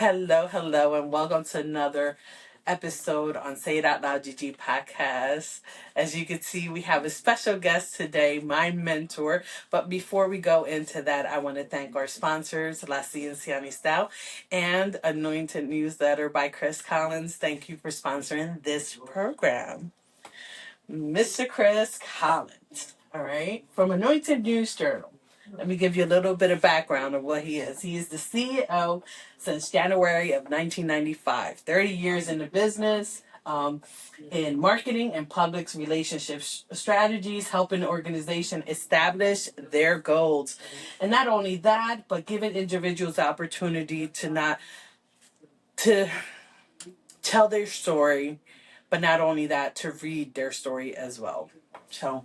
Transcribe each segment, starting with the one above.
Hello, hello, and welcome to another episode on Say It Out Loud GG podcast. As you can see, we have a special guest today, my mentor. But before we go into that, I want to thank our sponsors, La Ciencia Style and Anointed newsletter by Chris Collins. Thank you for sponsoring this program. Mr. Chris Collins, all right, from Anointed News Journal. Let me give you a little bit of background of what he is. He is the CEO since January of 1995, 30 years in the business, in marketing and public relationships strategies, helping the organization establish their goals. And not only that, but giving individuals the opportunity to tell their story, but not only that, to read their story as well. So,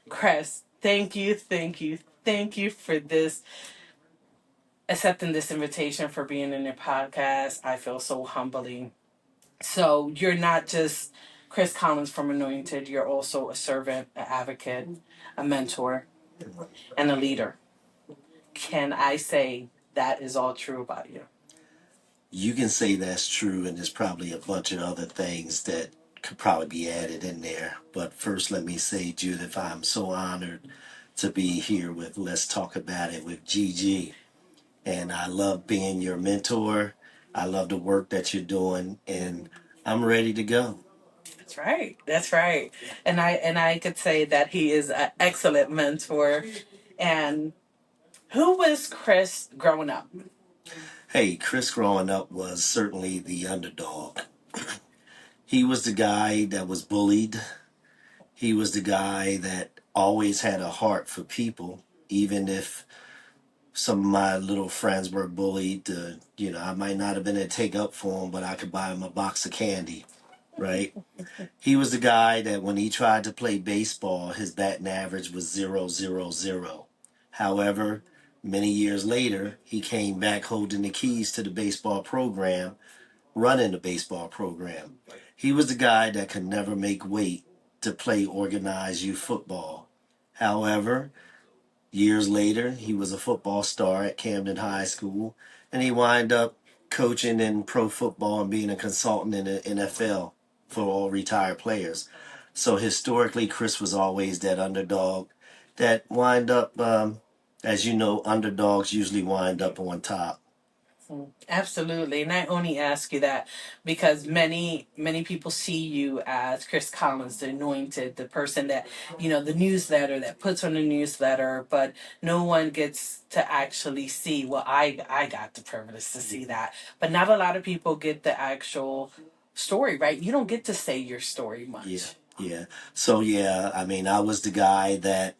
Chris, thank you for accepting this invitation, for being in the podcast. I feel so humbling. So, you're not just Chris Collins from Anointed, you're also a servant, an advocate, a mentor, and a leader. Can I say that is all true about you? You can say that's true, and there's probably a bunch of other things that could probably be added in there. But first, let me say, Judith, I'm so honored to be here with Let's Talk About It with Gigi. And I love being your mentor. I love the work that you're doing, and I'm ready to go. That's right. That's right. And I could say that he is an excellent mentor. And who was Chris growing up? Hey, Chris growing up was certainly the underdog. He was the guy that was bullied. He was the guy that always had a heart for people, even if some of my little friends were bullied. I might not have been able to take up for them, but I could buy them a box of candy, right? He was the guy that when he tried to play baseball, his batting average was 0.00. However, many years later, he came back holding the keys to the baseball program, running the baseball program. He was the guy that could never make weight to play organized youth football. However, years later, he was a football star at CAMDEN High School, and he wound up coaching in pro football and being a consultant in the NFL for all retired players. So historically, Chris was always that underdog that wind up, as you know, underdogs usually wind up on top. Absolutely. And I only ask you that because many people see you as Chris Collins, the anointed, the person that, the newsletter that puts on the newsletter, but no one gets to actually see. Well, I got the privilege to see that, but not a lot of people get the actual story, right? You don't get to say your story much. Yeah. So, I mean, I was the guy that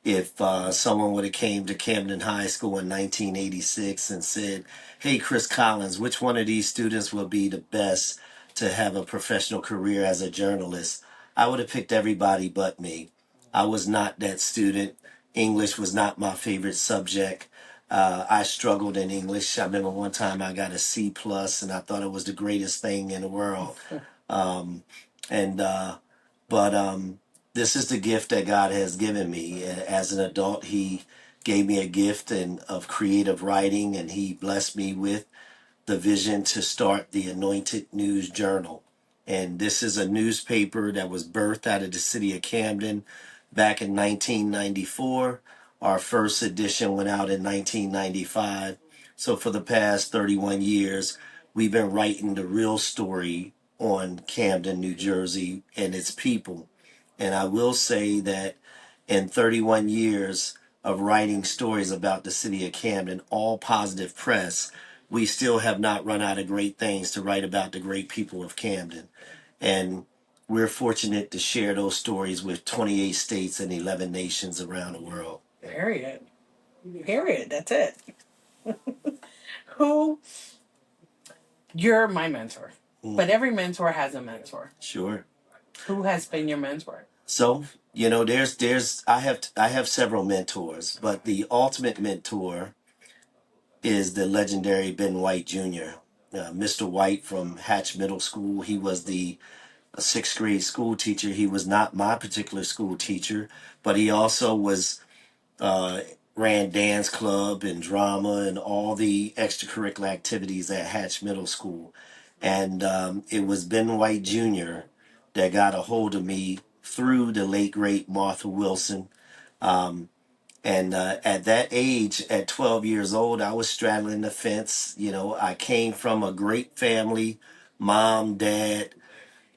if someone would have came to Camden High School in 1986 and said, hey, Chris Collins, which one of these students will be the best to have a professional career as a journalist, I would have picked everybody but me. I was not that student. English was not my favorite subject. I struggled in English. I remember one time I got a C plus, and I thought it was the greatest thing in the world. Um, and but this is the gift that God has given me. As an adult, He gave me a gift of creative writing, and He blessed me with the vision to start the Anointed News Journal. And this is a newspaper that was birthed out of the city of Camden back in 1994. Our first edition went out in 1995. So for the past 31 years, we've been writing the real story on Camden, New Jersey, and its people. And I will say that in 31 years of writing stories about the city of Camden, all positive press, we still have not run out of great things to write about the great people of Camden. And we're fortunate to share those stories with 28 states and 11 nations around the world. Period. Period. That's it. Who You're my mentor, but every mentor has a mentor. Sure. Who has been your mentor? So, I have several mentors, but the ultimate mentor is the legendary Ben White Jr. Mr. White from Hatch Middle School. He was the sixth grade school teacher. He was not my particular school teacher, but he also was ran dance club and drama and all the extracurricular activities at Hatch Middle School. And it was Ben White Jr. that got a hold of me through the late great Martha Wilson. Um, and at that age, at 12 years old, I was straddling the fence. You know, I came from a great family, mom, dad,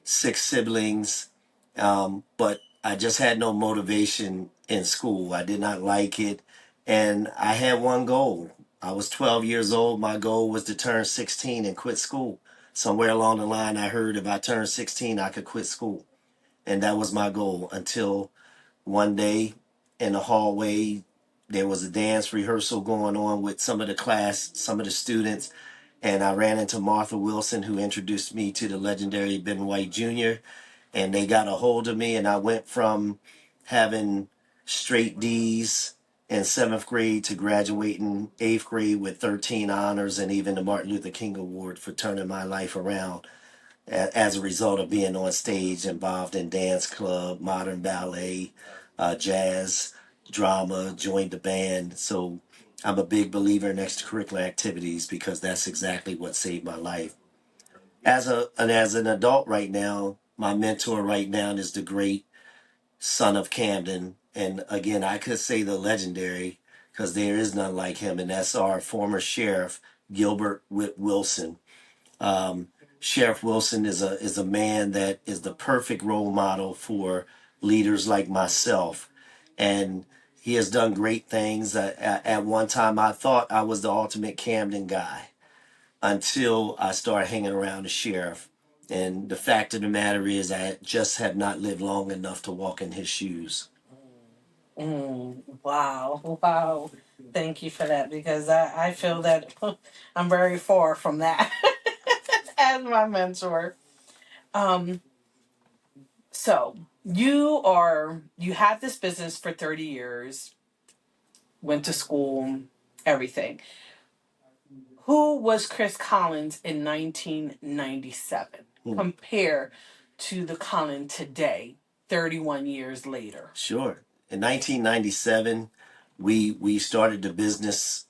six siblings, but I just had no motivation in school. I did not like it. And I had one goal. I was 12 years old. My goal was to turn 16 and quit school. Somewhere along the line, I heard if I turned 16, I could quit school. And that was my goal until one day in the hallway, there was a dance rehearsal going on with some of the class, some of the students. And I ran into Martha Wilson, who introduced me to the legendary Ben White Jr., and they got a hold of me, and I went from having straight D's in seventh grade to graduating eighth grade with 13 honors and even the Martin Luther King Award for turning my life around as a result of being on stage involved in dance club, modern ballet, jazz, drama, joined the band. So I'm a big believer in extracurricular activities because that's exactly what saved my life. As an adult right now, my mentor right now is the great son of Camden, and again I could say the legendary because there is none like him, and that's our former sheriff Gilbert Whit Wilson. Um, Sheriff Wilson is a man that is the perfect role model for leaders like myself, and he has done great things. At one time, I thought I was the ultimate Camden guy until I started hanging around the sheriff. And the fact of the matter is, I just have not lived long enough to walk in his shoes. Wow, wow. Thank you for that because I feel that I'm very far from that as my mentor. Um, so you had this business for 30 years, went to school, everything. Who was Chris Collins in 1997 compare to the Collins today, 31 years later? Sure. In 1997, we started the business.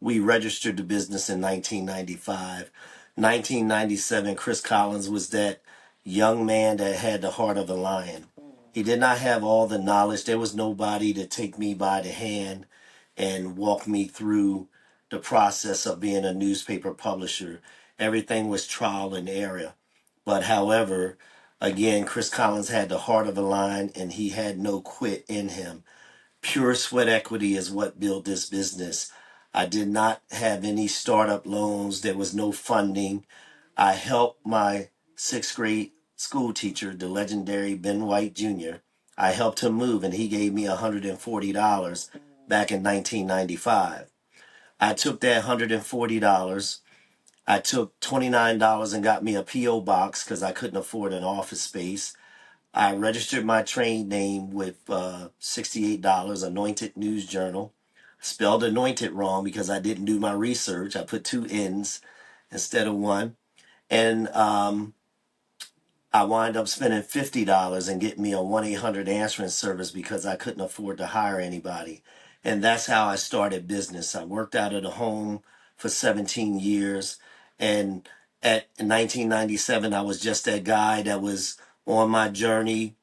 We registered the business in 1995. 1997, Chris Collins was that young man that had the heart of a lion. He did not have all the knowledge. There was nobody to take me by the hand and walk me through the process of being a newspaper publisher. Everything was trial and error. But however, again, Chris Collins had the heart of a lion and he had no quit in him. Pure sweat equity is what built this business. I did not have any startup loans. There was no funding. I helped my sixth grade school teacher, the legendary Ben White Jr. I helped him move and he gave me $140 back in 1995. I took that $140. I took $29 and got me a P.O. box because I couldn't afford an office space. I registered my trade name with $68, Anointed News Journal. Spelled Anointed wrong because I didn't do my research. I put two N's instead of one. And I wind up spending $50 and getting me a 1-800 answering service because I couldn't afford to hire anybody. And that's how I started business. I worked out of the home for 17 years. And in 1997, I was just that guy that was on my journey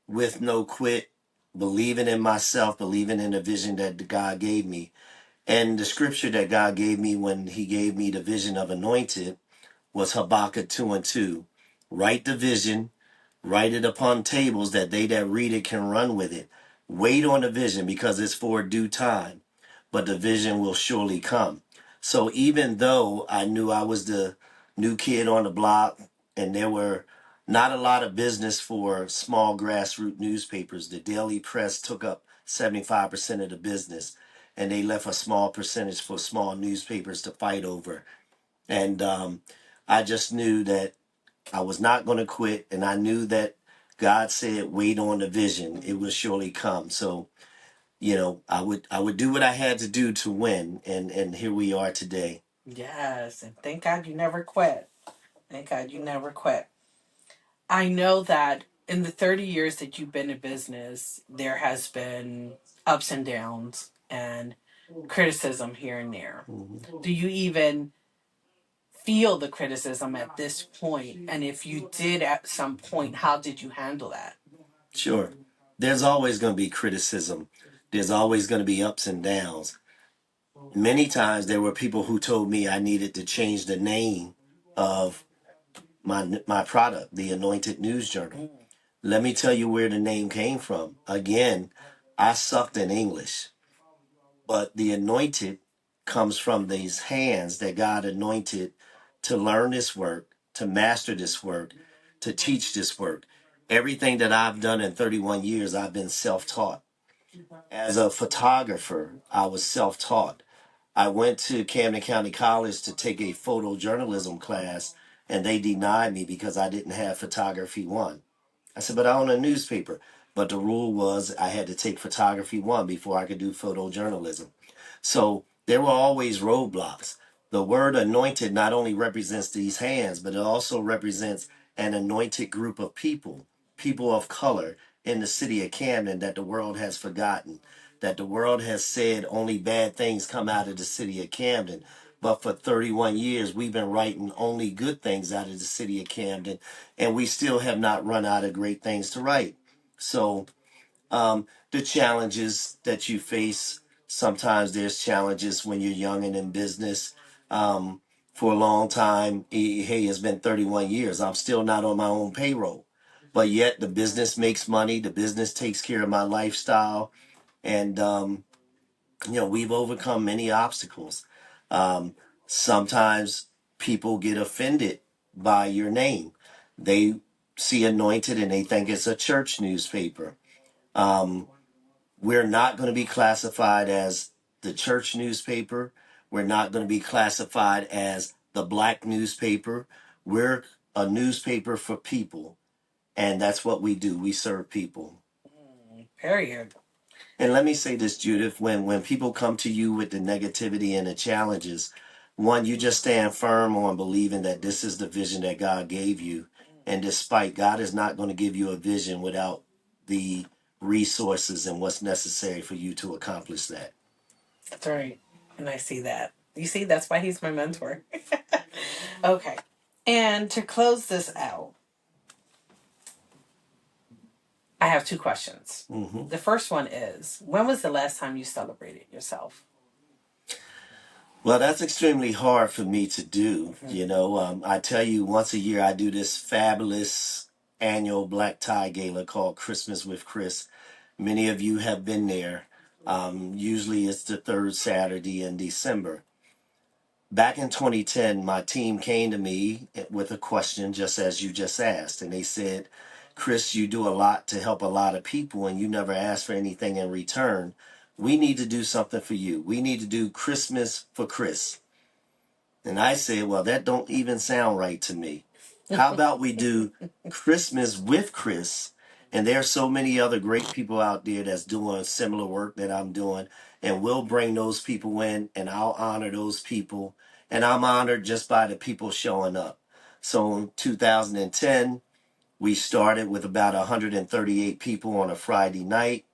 with no quit, believing in myself, believing in the vision that God gave me. And the scripture that God gave me when he gave me the vision of Anointed was Habakkuk 2:2. Write the vision, write it upon tables that they that read it can run with it. Wait on the vision because it's for due time, but the vision will surely come. So even though I knew I was the new kid on the block and there were not a lot of business for small grassroots newspapers, the daily press took up 75% of the business and they left a small percentage for small newspapers to fight over. And I just knew that I was not going to quit, and I knew that God said, "Wait on the vision; it will surely come." So, I would do what I had to do to win, and here we are today. Yes, and thank God you never quit. Thank God you never quit. I know that in the 30 years that you've been in business, there has been ups and downs and criticism here and there. Mm-hmm. Do you even feel the criticism at this point? And if you did at some point, how did you handle that? Sure. There's always going to be criticism. There's always going to be ups and downs. Many times there were people who told me I needed to change the name of my product, the Anointed News Journal. Let me tell you where the name came from. Again, I sucked in English, but the anointed comes from these hands that God anointed to learn this work, to master this work, to teach this work. Everything that I've done in 31 years, I've been self-taught. As a photographer, I was self-taught. I went to Camden County College to take a photojournalism class, and they denied me because I didn't have photography one. I said, but I own a newspaper. But the rule was I had to take photography one before I could do photojournalism. So there were always roadblocks. The word anointed not only represents these hands, but it also represents an anointed group of people, people of color in the city of Camden that the world has forgotten, that the world has said only bad things come out of the city of Camden. But for 31 years, we've been writing only good things out of the city of Camden, and we still have not run out of great things to write. So the challenges that you face. Sometimes there's challenges when you're young and in business. For a long time, hey, it's been 31 years. I'm still not on my own payroll. But yet the business makes money. The business takes care of my lifestyle. And, we've overcome many obstacles. Um, Sometimes people get offended by your name. They see Anointed and they think it's a church newspaper. Um, we're not going to be classified as the church newspaper. We're not going to be classified as the black newspaper. We're a newspaper for people. And that's what we do. We serve people. Period. And let me say this, Judith, when people come to you with the negativity and the challenges, one, you just stand firm on believing that this is the vision that God gave you. And despite God is not going to give you a vision without the resources and what's necessary for you to accomplish that. That's right. And I see that. You see, that's why he's my mentor. Okay. And to close this out, I have two questions. Mm-hmm. The first one is, when was the last time you celebrated yourself? Well, that's extremely hard for me to do. I tell you, once a year I do this fabulous annual black tie gala called Christmas with Chris. Many of you have been there. Usually it's the third Saturday in December. Back in 2010, my team came to me with a question just as you just asked. And they said, Chris, you do a lot to help a lot of people and you never ask for anything in return. We need to do something for you. We need to do Christmas for Chris. And I said, well, that don't even sound right to me. How about we do Christmas with Chris? And there are so many other great people out there that's doing similar work that I'm doing. And we'll bring those people in and I'll honor those people. And I'm honored just by the people showing up. So in 2010, we started with about 138 people on a Friday night.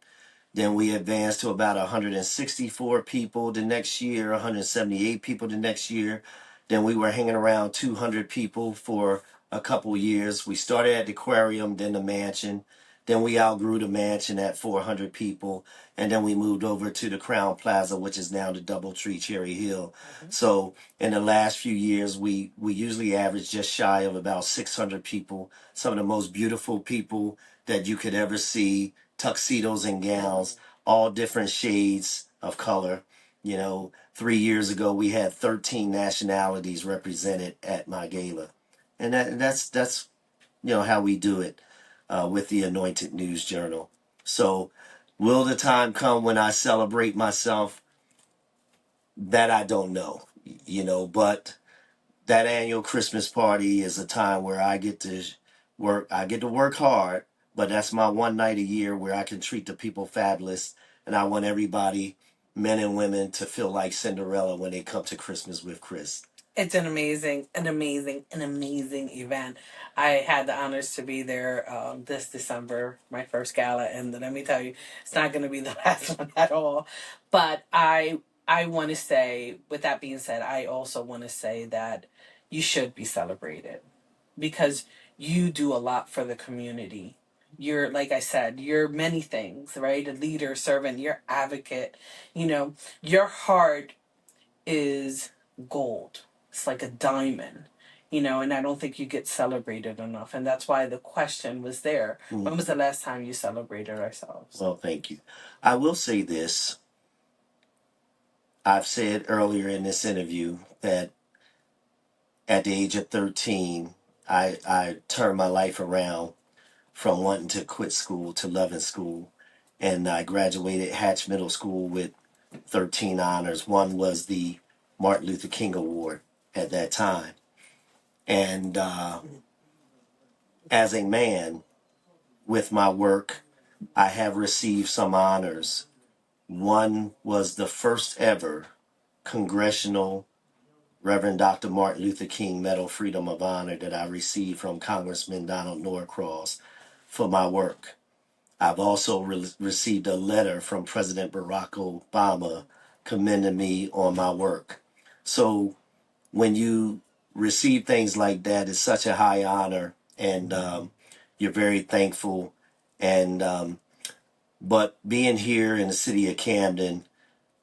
Then we advanced to about 164 people the next year, 178 people the next year. Then we were hanging around 200 people for a couple years. We started at the aquarium, then the mansion. Then we outgrew the mansion at 400 people. And then we moved over to the Crown Plaza, which is now the Doubletree Cherry Hill. So in the last few years, we usually average just shy of about 600 people. Some of the most beautiful people that you could ever see, tuxedos and gowns, all different shades of color. 3 years ago we had 13 nationalities represented at my gala, and that's how we do it with the Anointed News Journal. So, will the time come when I celebrate myself? That I don't know, but that annual Christmas party is a time where I get to work. I get to work hard, but that's my one night a year where I can treat the people fabulous. And I want everybody, men and women, to feel like Cinderella when they come to Christmas with Chris. It's an amazing event. I had the honors to be there this December, my first gala, and let me tell you, it's not going to be the last one at all. But I want to say, with that being said, I also want to say that you should be celebrated because you do a lot for the community. You're, like I said, you're many things, right? A leader, servant, you're advocate. You know, your heart is gold. It's like a diamond, and I don't think you get celebrated enough. And that's why the question was there. When was the last time you celebrated ourselves? Well, thank you. I will say this. I've said earlier in this interview that at the age of 13, I turned my life around from wanting to quit school to loving school. And I graduated Hatch Middle School with 13 honors. One was the Martin Luther King Award at that time. And as a man, with my work, I have received some honors. One was the first ever congressional Reverend Dr. Martin Luther King Medal Freedom of Honor that I received from Congressman Donald Norcross for my work. I've also received a letter from President Barack Obama commending me on my work. So when you receive things like that, it's such a high honor, and you're very thankful. And but being here in the city of Camden,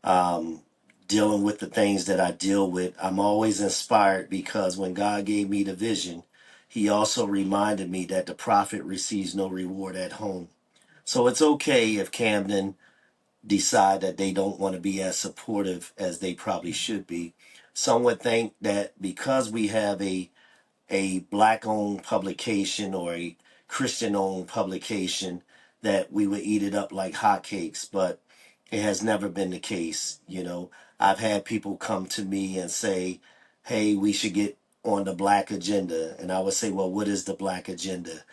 um, dealing with the things that I deal with, I'm always inspired because when God gave me the vision, He also reminded me that the prophet receives no reward at home. So it's okay if Camden decide that they don't want to be as supportive as they probably should be. Some would think that because we have a black owned publication or a Christian owned publication that we would eat it up like hotcakes, but it has never been the case. I've had people come to me and say, hey, we should get on the black agenda. And I would say, well, what is the black agenda?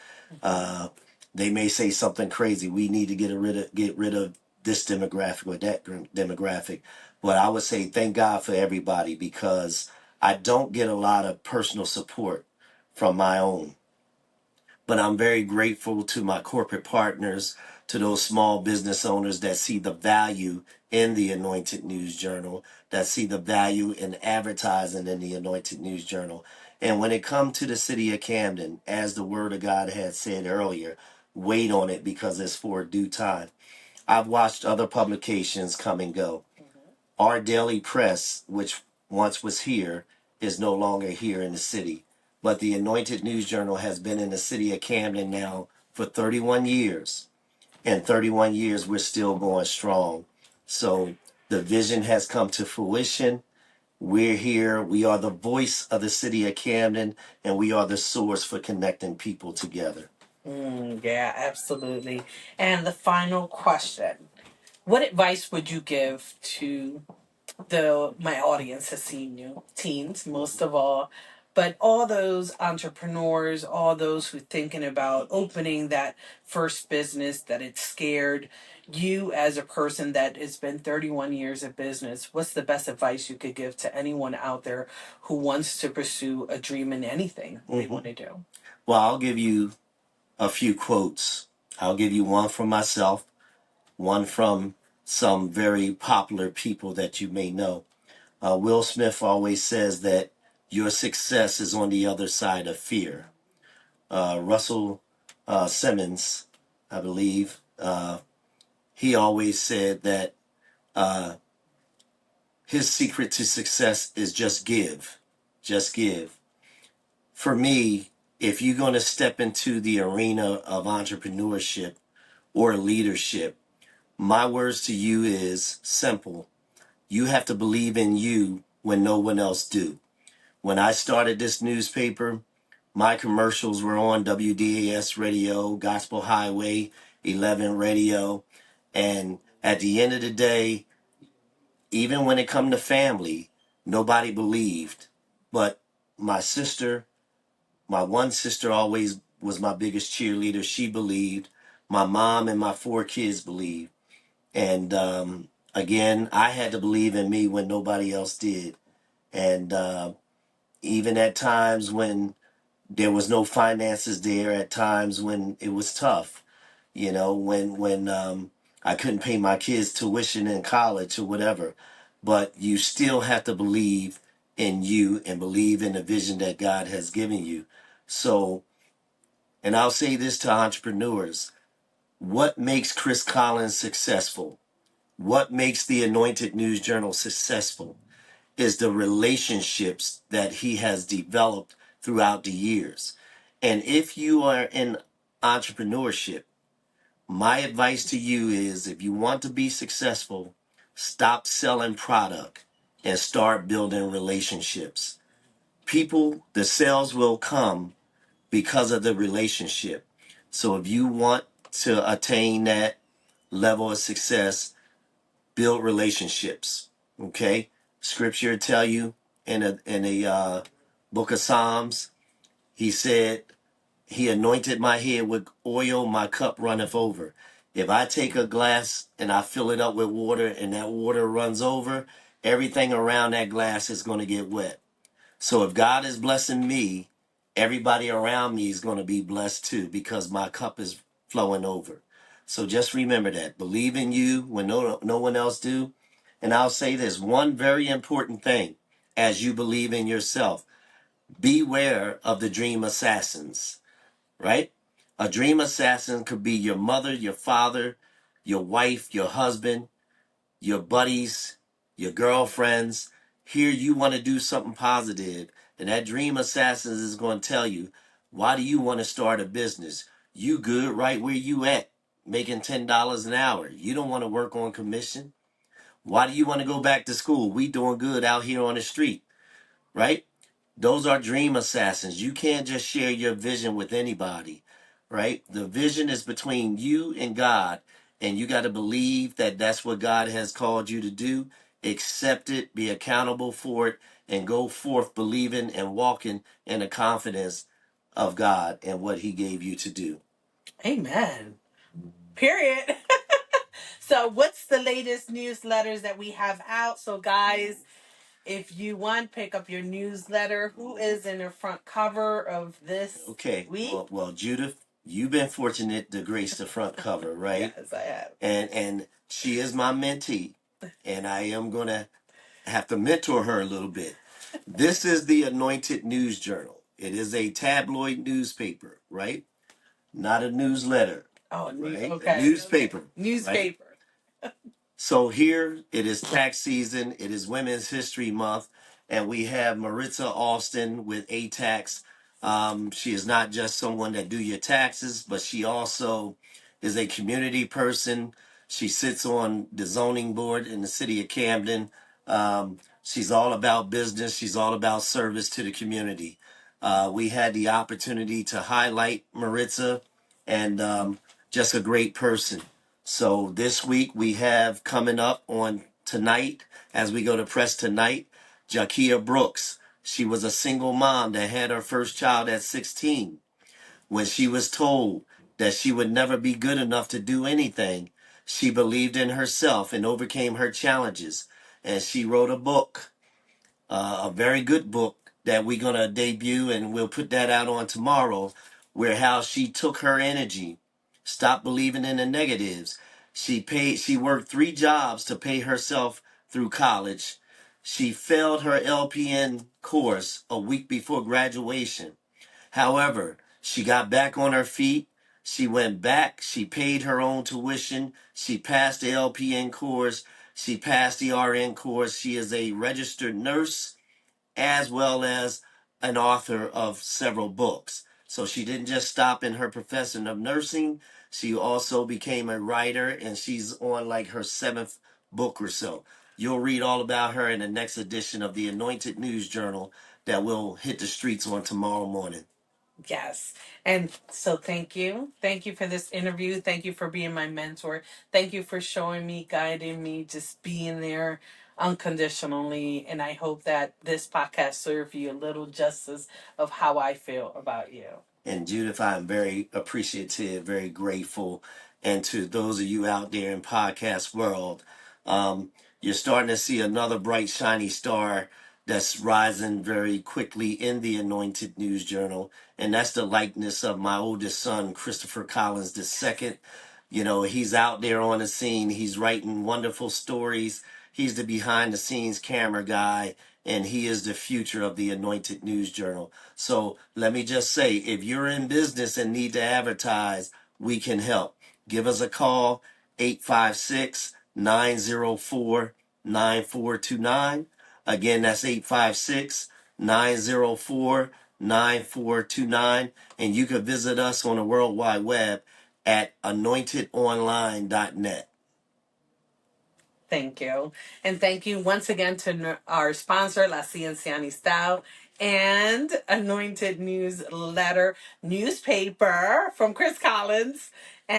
Uh, they may say something crazy. We need to get rid of this demographic or that demographic. But I would say thank God for everybody because I don't get a lot of personal support from my own. But I'm very grateful to my corporate partners, to those small business owners that see the value in the Anointed News Journal, that see the value in advertising in the Anointed News Journal. And when it comes to the city of Camden, as the Word of God had said earlier, wait on it because it's for due time. I've watched other publications come and go. Our daily press, which once was here, is no longer here in the city. But the Anointed News Journal has been in the city of Camden now for 31 years. And 31 years, we're still going strong. So the vision has come to fruition. We're here. We are the voice of the city of Camden, and we are the source for connecting people together. Yeah, absolutely. And the final question: what advice would you give to the my audience has seen you, teens most of all, but all those entrepreneurs, all those who thinking about opening that first business that it's scared? You as a person that has been 31 years of business, what's the best advice you could give to anyone out there who wants to pursue a dream in anything they want to do? Well, I'll give you a few quotes. I'll give you one from myself, one from some very popular people that you may know. Will Smith always says that your success is on the other side of fear. Russell Simmons, I believe, he always said that uh, his secret to success is just give. Just give. For me, if you're going to step into the arena of entrepreneurship or leadership, my words to you is simple. You have to believe in you when no one else do. When I started this newspaper, my commercials were on WDAS radio, Gospel Highway 11 radio. And at the end of the day, even when it come to family, nobody believed. But my sister, my one sister always was my biggest cheerleader. She believed. My mom and my four kids believed. And again, I had to believe in me when nobody else did. And even at times when there was no finances there, at times when it was tough, when I couldn't pay my kids tuition in college or whatever. But you still have to believe in you and believe in the vision that God has given you. So, and I'll say this to entrepreneurs: what makes Chris Collins successful? What makes the Anointed News Journal successful is the relationships that he has developed throughout the years. And if you are in entrepreneurship, my advice to you is, if you want to be successful, stop selling product and start building relationships. The sales will come because of the relationship. So if you want to attain that level of success, build relationships. Okay? Scripture tell you in a book of Psalms, he said, he anointed my head with oil, my cup runneth over. If I take a glass and I fill it up with water and that water runs over, everything around that glass is going to get wet. So if God is blessing me, everybody around me is going to be blessed too, because my cup is flowing over. So just remember that. Believe in you when no one else do. And I'll say this one very important thing: as you believe in yourself, beware of the dream assassins, right? A dream assassin could be your mother, your father, your wife, your husband, your buddies, your girlfriends. Here you want to do something positive, and that dream assassin is going to tell you, why do you want to start a business? You good right where you at, making $10 an hour. You don't want to work on commission. Why do you want to go back to school? We doing good out here on the street, right? Those are dream assassins. You can't just share your vision with anybody, right? The vision is between you and God, and you got to believe that that's what God has called you to do. Accept it, be accountable for it, and go forth believing and walking in the confidence of God and what He gave you to do. Amen. Period. So, what's the latest newsletters that we have out? So, guys, if you want, pick up your newsletter. Who is in the front cover of this Okay, week? well, Judith, you've been fortunate to grace the front cover, right? Yes, I have. And she is my mentee, and I am gonna have to mentor her a little bit. This is the Anointed News Journal. It is a tabloid newspaper, right? Not a newsletter. Oh, right? Okay. A newspaper. Okay. Newspaper. Right? So here it is tax season. It is Women's History Month, and we have Maritza Alston with A-Tax. She is not just someone that do your taxes, but she also is a community person. She sits on the zoning board in the city of Camden. She's all about business. She's all about service to the community. We had the opportunity to highlight Maritza, and just a great person. So this week we have coming up on tonight, as we go to press tonight, Jakia Brooks. She was a single mom that had her first child at 16. When she was told that she would never be good enough to do anything, she believed in herself and overcame her challenges. And she wrote a book, a very good book that we're going to debut, and we'll put that out on tomorrow, where how she took her energy, stopped believing in the negatives. She worked 3 jobs to pay herself through college. She failed her LPN course a week before graduation. However, she got back on her feet. She went back. She paid her own tuition. She passed the LPN course. She passed the RN course. She is a registered nurse as well as an author of several books. So she didn't just stop in her profession of nursing. She also became a writer, and she's on like her 7th book or so. You'll read all about her in the next edition of the Anointed News Journal that will hit the streets on tomorrow morning. Yes. And so thank you. Thank you for this interview. Thank you for being my mentor. Thank you for showing me, guiding me, just being there unconditionally. And I hope that this podcast served you a little justice of how I feel about you. And Judith, I'm very appreciative, very grateful. And to those of you out there in podcast world, you're starting to see another bright, shiny star that's rising very quickly in the Anointed News Journal, and that's the likeness of my oldest son, Christopher Collins II. You know, he's out there on the scene. He's writing wonderful stories. He's the behind the scenes camera guy, and he is the future of the Anointed News Journal. So let me just say, if you're in business and need to advertise, we can help. Give us a call, 856-904-9429. Again, that's 856-904-9429. And you can visit us on the World Wide Web at anointedonline.net. Thank you. And thank you once again to our sponsor, La Cienciani Style, and Anointed Newsletter newspaper from Chris Collins.